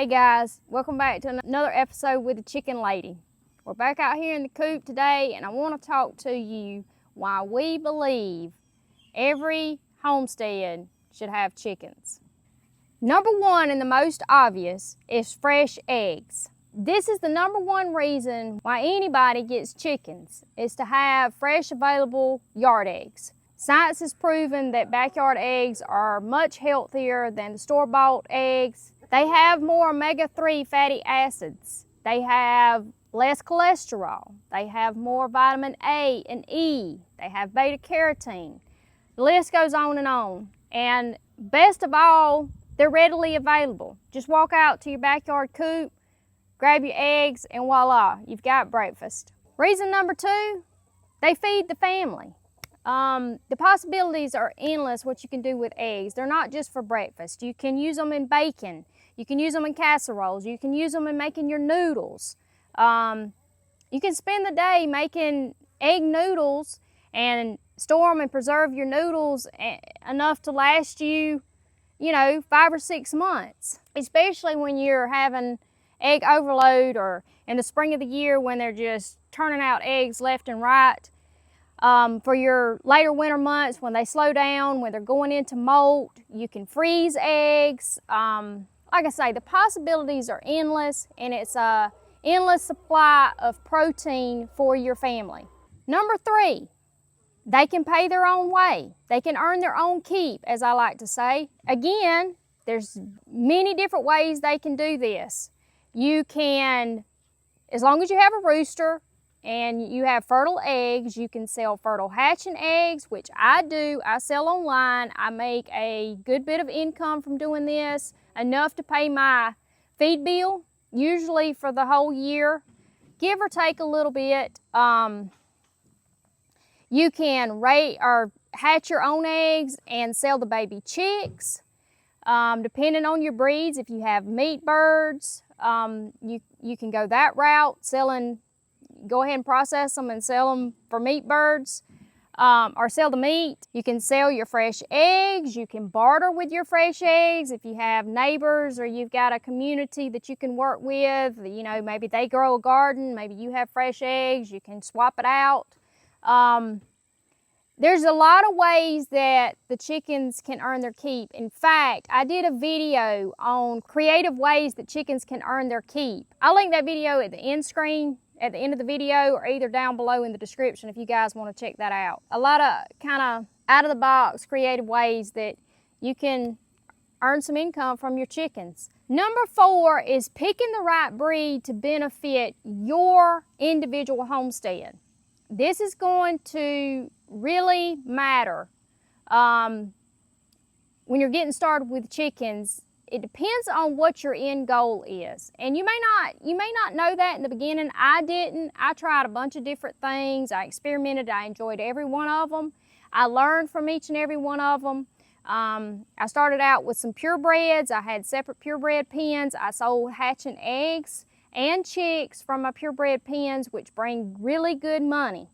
Hey guys, welcome back to another episode with the Chicken Lady. We're back out here in the coop today, and I want to talk to you why we believe every homestead should have chickens. Number one, and the most obvious, is fresh eggs. This is the number one reason why anybody gets chickens, is to have fresh available yard eggs. Science has proven that backyard eggs are much healthier than the store-bought eggs. They have more omega-3 fatty acids. They have less cholesterol. They have more vitamin A and E. They have beta-carotene. The list goes on. And best of all, they're readily available. Just walk out to your backyard coop, grab your eggs, and voila, you've got breakfast. Reason number two, they feed the family. The possibilities are endless what you can do with eggs. They're not just for breakfast. You can use them in bacon. You can use them in casseroles. You can use them in making your noodles. You can spend the day making egg noodles and store them and preserve your noodles enough to last you, 5 or 6 months. Especially when you're having egg overload or in the spring of the year when they're just turning out eggs left and right. For your later winter months when they slow down, when they're going into molt, you can freeze eggs. Like I say, the possibilities are endless, and it's a endless supply of protein for your family. Number three, they can pay their own way. They can earn their own keep, as I like to say. Again, there's many different ways they can do this. You can, as long as you have a rooster, and you have fertile eggs, you can sell fertile hatching eggs, which I do. I sell online. I make a good bit of income from doing this, enough to pay my feed bill, usually for the whole year, give or take a little bit. You can hatch your own eggs and sell the baby chicks, depending on your breeds. If you have meat birds, you can go that route, go ahead and process them and sell them for meat birds, or sell the meat. You can sell your fresh eggs. You can barter with your fresh eggs if you have neighbors or you've got a community that you can work with. Maybe they grow a garden, maybe you have fresh eggs, you can swap it out. There's a lot of ways that the chickens can earn their keep. In fact, I did a video on creative ways that chickens can earn their keep. I'll link that video at the end screen, at the end of the video, or either down below in the description if you guys want to check that out. A lot of kind of out-of-the-box creative ways that you can earn some income from your chickens. Number four is picking the right breed to benefit your individual homestead. This is going to really matter when you're getting started with chickens. It depends on what your end goal is. And you may not know that in the beginning. I didn't. I tried a bunch of different things. I experimented. I enjoyed every one of them. I learned from each and every one of them. I started out with some purebreds. I had separate purebred pens. I sold hatching eggs and chicks from my purebred pens, which bring really good money.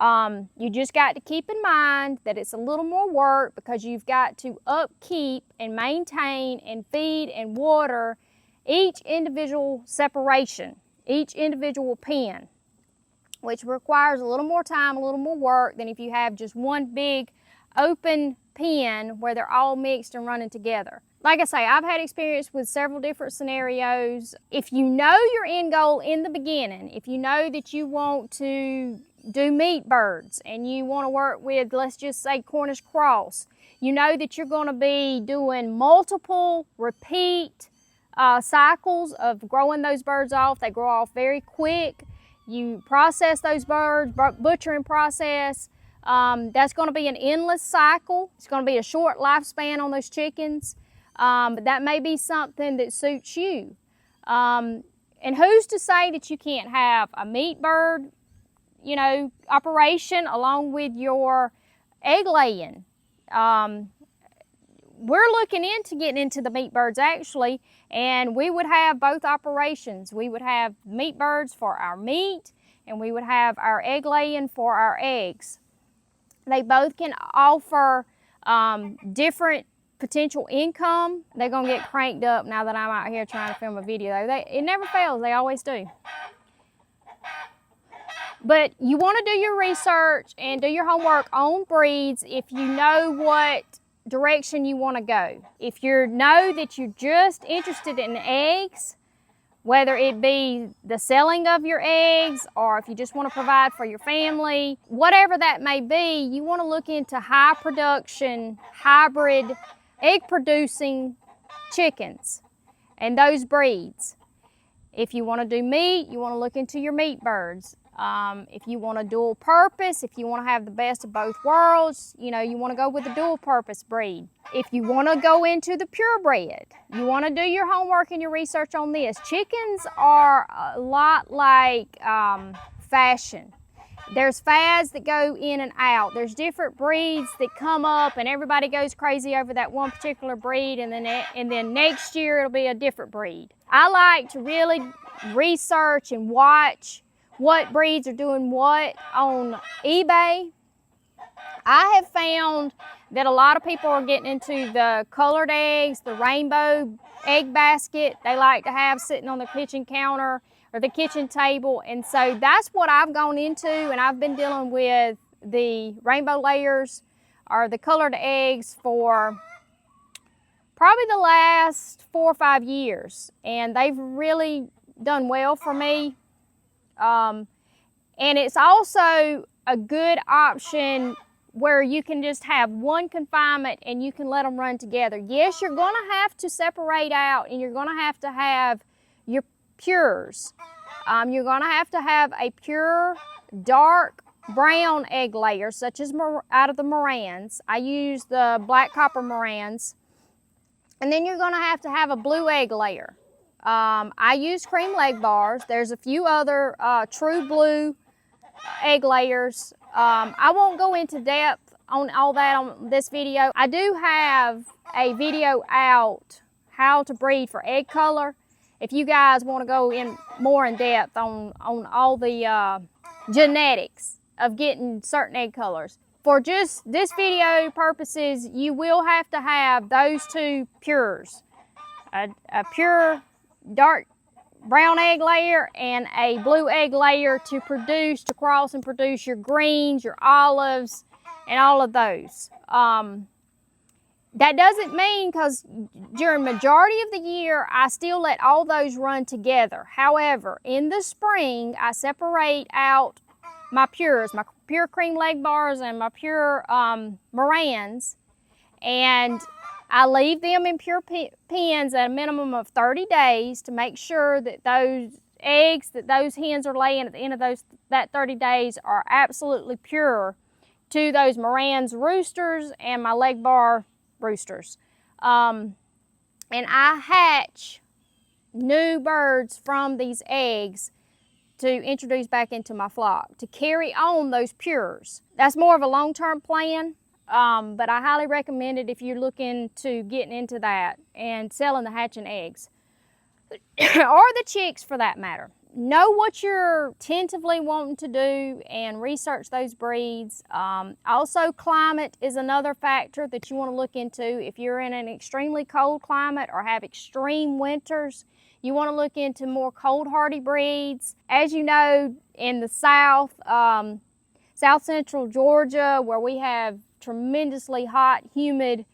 You just got to keep in mind that it's a little more work because you've got to upkeep and maintain and feed and water each individual separation, each individual pen, which requires a little more time, a little more work than if you have just one big open pen where they're all mixed and running together. Like I say, I've had experience with several different scenarios. If you know your end goal in the beginning, if you know that you want to do meat birds and you want to work with, let's just say, Cornish cross, you know that you're going to be doing multiple repeat cycles of growing those birds off. They grow off very quick. You process those birds, butchering process. That's going to be an endless cycle. It's going to be a short lifespan on those chickens. But that may be something that suits you. And who's to say that you can't have a meat bird, operation along with your egg laying? We're looking into getting into the meat birds actually, and we would have both operations. We would have meat birds for our meat, and we would have our egg laying for our eggs. They both can offer different potential income, they're gonna get cranked up now that I'm out here trying to film a video. It never fails, they always do. But you wanna do your research and do your homework on breeds if you know what direction you wanna go. If you know that you're just interested in eggs, whether it be the selling of your eggs or if you just want to provide for your family, whatever that may be, you want to look into high production, hybrid, egg producing chickens and those breeds. If you want to do meat, you want to look into your meat birds. If you want a dual purpose, if you want to have the best of both worlds, you know, you want to go with the dual purpose breed. If you want to go into the purebred, you want to do your homework and your research on this. Chickens are a lot like fashion. There's fads that go in and out. There's different breeds that come up and everybody goes crazy over that one particular breed, and then next year it'll be a different breed. I like to really research and watch what breeds are doing what on eBay. I have found that a lot of people are getting into the colored eggs, the rainbow egg basket they like to have sitting on their kitchen counter or the kitchen table. And so that's what I've gone into, and I've been dealing with the rainbow layers or the colored eggs for probably the last 4 or 5 years. And they've really done well for me. And it's also a good option where you can just have one confinement and you can let them run together. Yes, you're going to have to separate out and you're going to have your pures. You're going to have a pure dark brown egg layer, such as out of the Morans. I use the black copper Morans. And then you're going to have a blue egg layer. I use cream leg bars. There's a few other true blue egg layers. I won't go into depth on all that on this video. I do have a video out how to breed for egg color. If you guys want to go in more in depth on all the genetics of getting certain egg colors. For just this video purposes, you will have to have those two pures. A pure dark brown egg layer and a blue egg layer to cross and produce your greens, your olives, and all of those. That doesn't mean, because during majority of the year, I still let all those run together. However, in the spring, I separate out my pures, my pure cream leg bars and my pure Morans, and I leave them in pure pens at a minimum of 30 days to make sure that those eggs that those hens are laying at the end of that 30 days are absolutely pure to those Morans roosters and my leg bar roosters. And I hatch new birds from these eggs to introduce back into my flock to carry on those pures. That's more of a long-term plan. But I highly recommend it if you're looking to getting into that and selling the hatching eggs or the chicks for that matter. Know what you're tentatively wanting to do and research those breeds. Also, climate is another factor that you want to look into. If you're in an extremely cold climate or have extreme winters, you want to look into more cold hardy breeds. As you know, in the south, south central Georgia, where we have tremendously hot, humid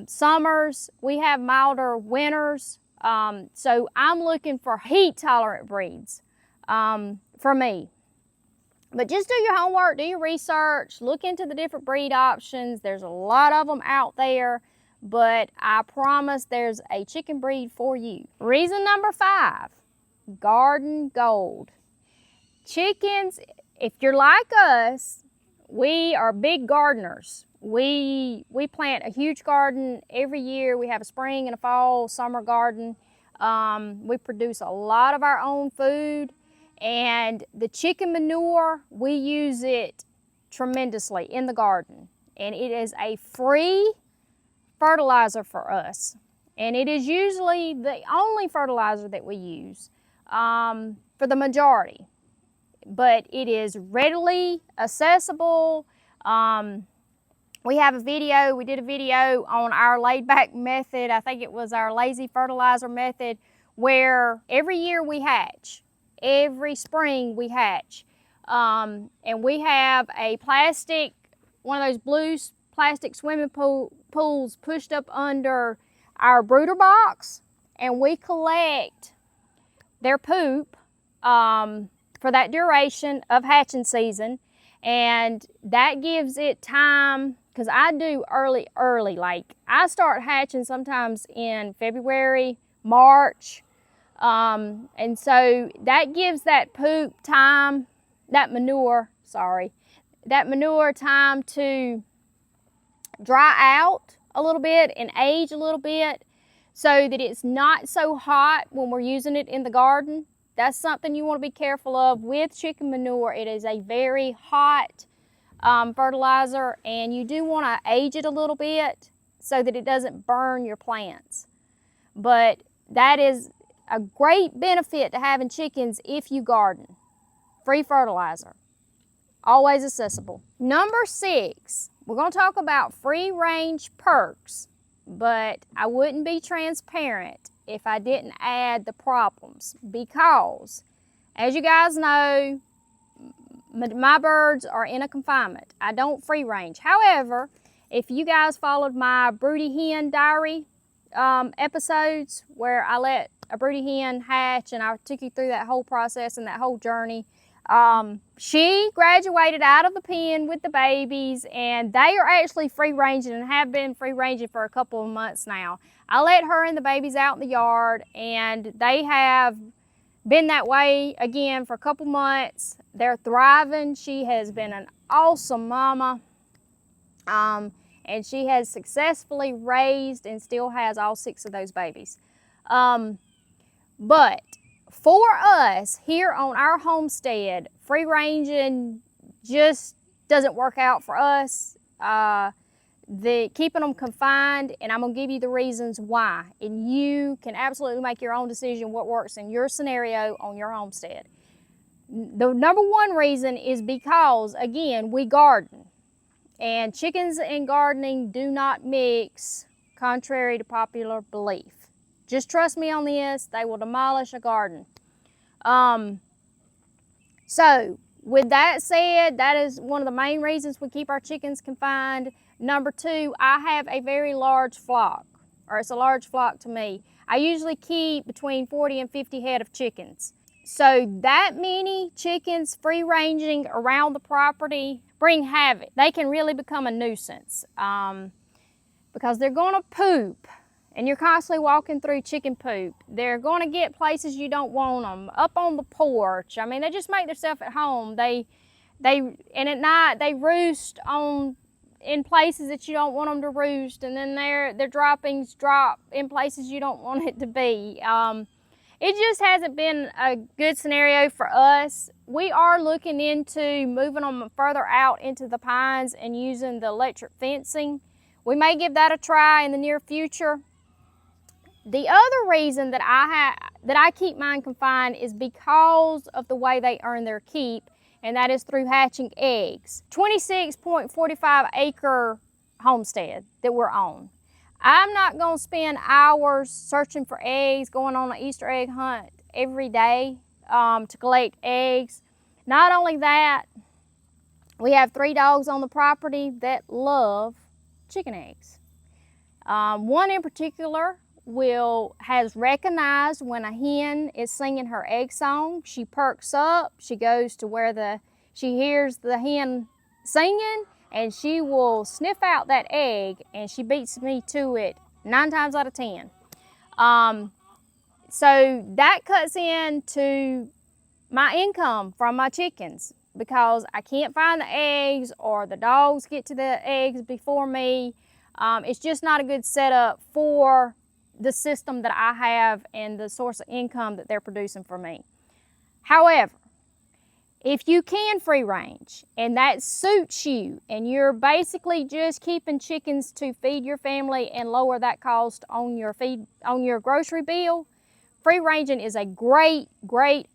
summers, we have milder winters. So I'm looking for heat tolerant breeds for me. But just do your homework, do your research, look into the different breed options. There's a lot of them out there, but I promise there's a chicken breed for you. Reason number 5, garden gold. Chickens, if you're like us, we are big gardeners. We plant a huge garden every year. We have a spring and a fall, summer garden. We produce a lot of our own food, and the chicken manure, we use it tremendously in the garden, and it is a free fertilizer for us, and it is usually the only fertilizer that we use for the majority. But it is readily accessible. We have a video, we did a video on our laid back method. I think it was our lazy fertilizer method, where every year we hatch. Every spring we hatch. And we have a plastic, one of those blue plastic swimming pools pushed up under our brooder box, and we collect their poop for that duration of hatching season. And that gives it time, because I do early, like I start hatching sometimes in February, March. And so that gives that poop time, that manure time to dry out a little bit and age a little bit, so that it's not so hot when we're using it in the garden. That's something you want to be careful of with chicken manure. It is a very hot fertilizer, and you do want to age it a little bit so that it doesn't burn your plants. But that is a great benefit to having chickens if you garden. Free fertilizer, always accessible. Number 6, we're going to talk about free range perks, but I wouldn't be transparent if I didn't add the problems, because as you guys know, my birds are in a confinement. I don't free range. However, if you guys followed my broody hen diary episodes, where I let a broody hen hatch and I took you through that whole process and that whole journey, she graduated out of the pen with the babies, and they are actually free ranging and have been free ranging for a couple of months now. I let her and the babies out in the yard, and they have been that way again for a couple months. They're thriving. She has been an awesome mama, and she has successfully raised and still has all 6 of those babies. But for us here on our homestead, free ranging just doesn't work out for us. Keeping them confined, and I'm going to give you the reasons why. And you can absolutely make your own decision what works in your scenario on your homestead. The number 1 reason is because, again, we garden. And chickens and gardening do not mix, contrary to popular belief. Just trust me on this, they will demolish a garden. So, with that said, that is one of the main reasons we keep our chickens confined. Number 2, I have a very large flock, or it's a large flock to me. I usually keep between 40 and 50 head of chickens. So that many chickens free ranging around the property bring havoc. They can really become a nuisance because they're going to poop, and you're constantly walking through chicken poop. They're going to get places you don't want them, up on the porch. I mean, they just make themselves at home. And at night they roost in places that you don't want them to roost, and then their droppings drop in places you don't want it to be. It just hasn't been a good scenario for us. We are looking into moving them further out into the pines and using the electric fencing. We may give that a try in the near future. The other reason that I keep mine confined is because of the way they earn their keep, and that is through hatching eggs. 26.45 acre homestead that we're on. I'm not going to spend hours searching for eggs, going on an Easter egg hunt every day to collect eggs. Not only that, we have 3 dogs on the property that love chicken eggs. One in particular has recognized when a hen is singing her egg song. She perks up, she goes to where she hears the hen singing, and she will sniff out that egg, and she beats me to it 9 times out of 10. So that cuts into my income from my chickens, because I can't find the eggs, or the dogs get to the eggs before me. It's just not a good setup for the system that I have and the source of income that they're producing for me. However, if you can free range and that suits you, and you're basically just keeping chickens to feed your family and lower that cost on your grocery bill, free ranging is a great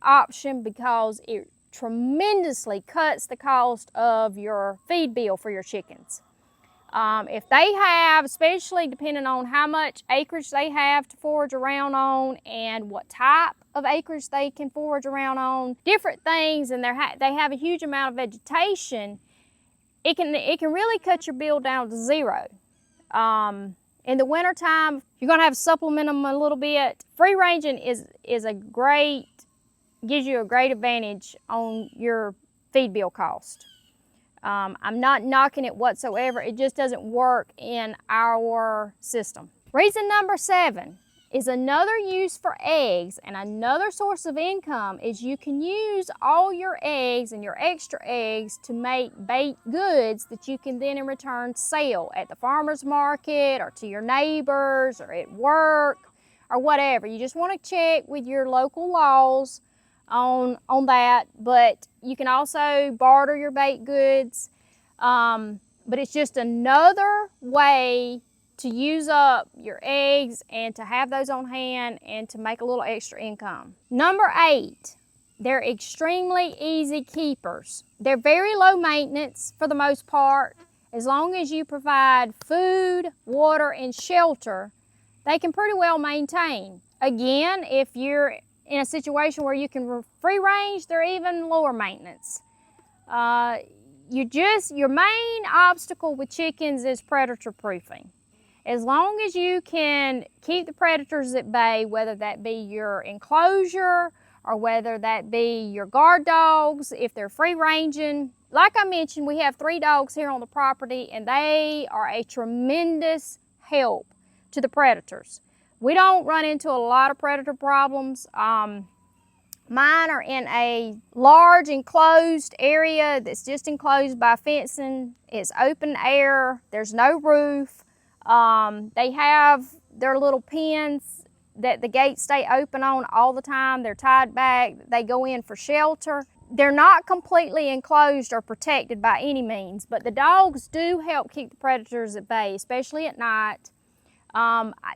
option, because it tremendously cuts the cost of your feed bill for your chickens. If they have, especially depending on how much acreage they have to forage around on and what type of acreage they can forage around on, different things, and they have a huge amount of vegetation, it can really cut your bill down to zero. In the wintertime, you're going to have to supplement them a little bit. Free ranging gives you a great advantage on your feed bill cost. I'm not knocking it whatsoever. It just doesn't work in our system. Reason number 7 is another use for eggs, and another source of income is you can use all your eggs and your extra eggs to make baked goods that you can then in return sell at the farmer's market or to your neighbors or at work or whatever. You just want to check with your local laws on that, but you can also barter your baked goods, but it's just another way to use up your eggs and to have those on hand and to make a little extra income. Number 8, they're extremely easy keepers. They're very low maintenance for the most part. As long as you provide food, water, and shelter, they can pretty well maintain. Again, if you're in a situation where you can free range, they're even lower maintenance. Your main obstacle with chickens is predator proofing. As long as you can keep the predators at bay, whether that be your enclosure or whether that be your guard dogs, if they're free ranging. Like I mentioned, we have 3 dogs here on the property, and they are a tremendous help to the predators. We don't run into a lot of predator problems. Mine are in a large enclosed area that's just enclosed by fencing. It's open air. There's no roof. They have their little pens that the gates stay open on all the time. They're tied back. They go in for shelter. They're not completely enclosed or protected by any means, but the dogs do help keep the predators at bay, especially at night.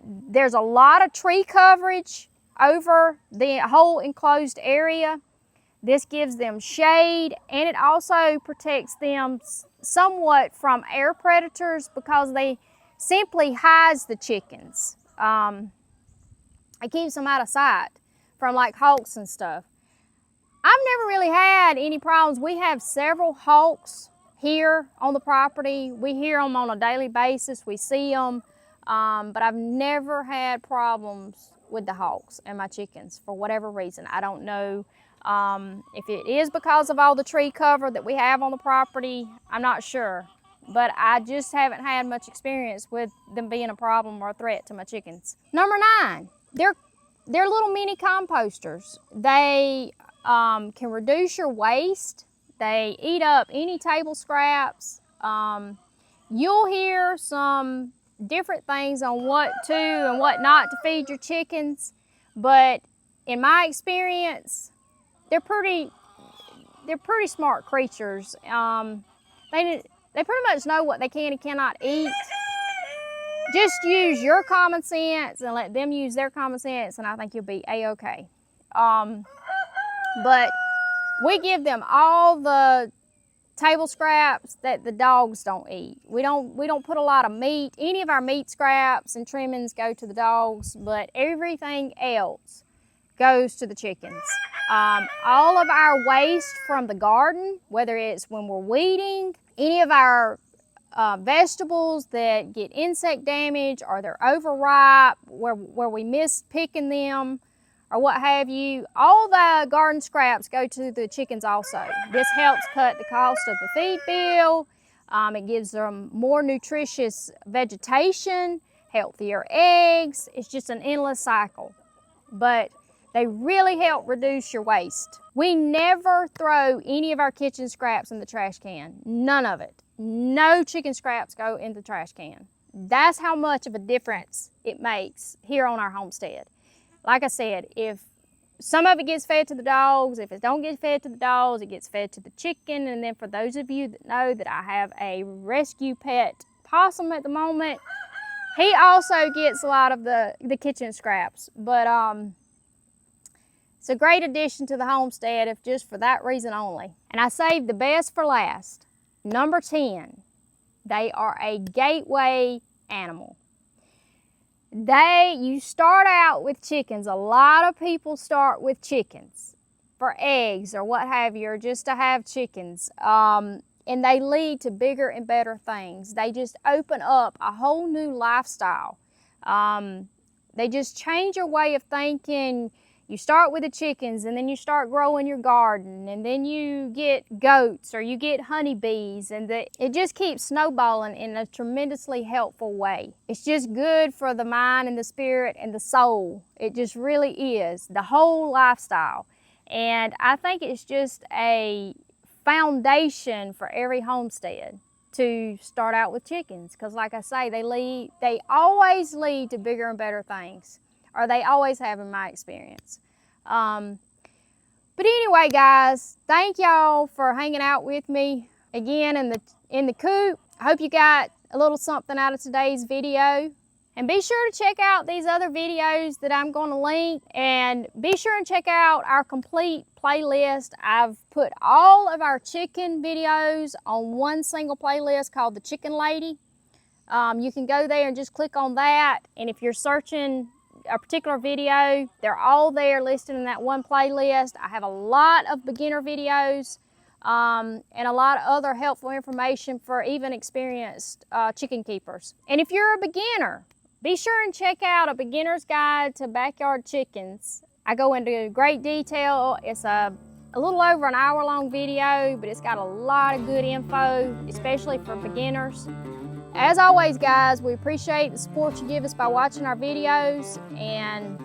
There's a lot of tree coverage over the whole enclosed area. This gives them shade, and it also protects them somewhat from air predators because they simply hides the chickens. It keeps them out of sight from like hawks and stuff. I've never really had any problems. We have several hawks here on the property. We hear them on a daily basis. We see them. But I've never had problems with the hawks and my chickens for whatever reason. I don't know if it is because of all the tree cover that we have on the property. I'm not sure. But I just haven't had much experience with them being a problem or a threat to my chickens. Number 9, they're little mini composters. They can reduce your waste. They eat up any table scraps. You'll hear some different things on what to and what not to feed your chickens, but in my experience, they're pretty smart creatures. They pretty much know what they can and cannot eat. Just use your common sense and let them use their common sense, and I think you'll be a-okay. But we give them all the table scraps that the dogs don't eat. We don't put a lot of meat. Any of our meat scraps and trimmings go to the dogs, but everything else goes to the chickens. All of our waste from the garden, whether it's when we're weeding, any of our vegetables that get insect damage or they're overripe, where we miss picking them or what have you, all the garden scraps go to the chickens also. This helps cut the cost of the feed bill. It gives them more nutritious vegetation, healthier eggs. It's just an endless cycle. But they really help reduce your waste. We never throw any of our kitchen scraps in the trash can. None of it. No chicken scraps go in the trash can. That's how much of a difference it makes here on our homestead. Like I said, if some of it gets fed to the dogs, if it don't get fed to the dogs, it gets fed to the chicken. And then for those of you that know that I have a rescue pet possum at the moment, he also gets a lot of the kitchen scraps. But it's a great addition to the homestead if just for that reason only. And I saved the best for last. Number 10, They are a gateway animal. You start out with chickens. A lot of people start with chickens for eggs or what have you, or just to have chickens. And they lead to bigger and better things. They just open up a whole new lifestyle. They just change your way of thinking. You start with the chickens, and then you start growing your garden, and then you get goats or you get honeybees, and it just keeps snowballing in a tremendously helpful way. It's just good for the mind and the spirit and the soul. It just really is, the whole lifestyle. And I think it's just a foundation for every homestead to start out with chickens, because like I say, they always lead to bigger and better things, or they always have in my experience. But anyway, guys, thank y'all for hanging out with me again in the coop. I hope you got a little something out of today's video. And be sure to check out these other videos that I'm going to link, and be sure and check out our complete playlist. I've put all of our chicken videos on one single playlist called The Chicken Lady. You can go there and just click on that, and if you're searching a particular video, they're all there listed in that one playlist. I have a lot of beginner videos and a lot of other helpful information for even experienced chicken keepers. And if you're a beginner, be sure and check out A Beginner's Guide to Backyard Chickens. I go into great detail. It's a little over an hour-long video, but it's got a lot of good info, especially for beginners. As always, guys, we appreciate the support you give us by watching our videos, and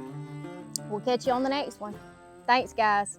we'll catch you on the next one. Thanks, guys.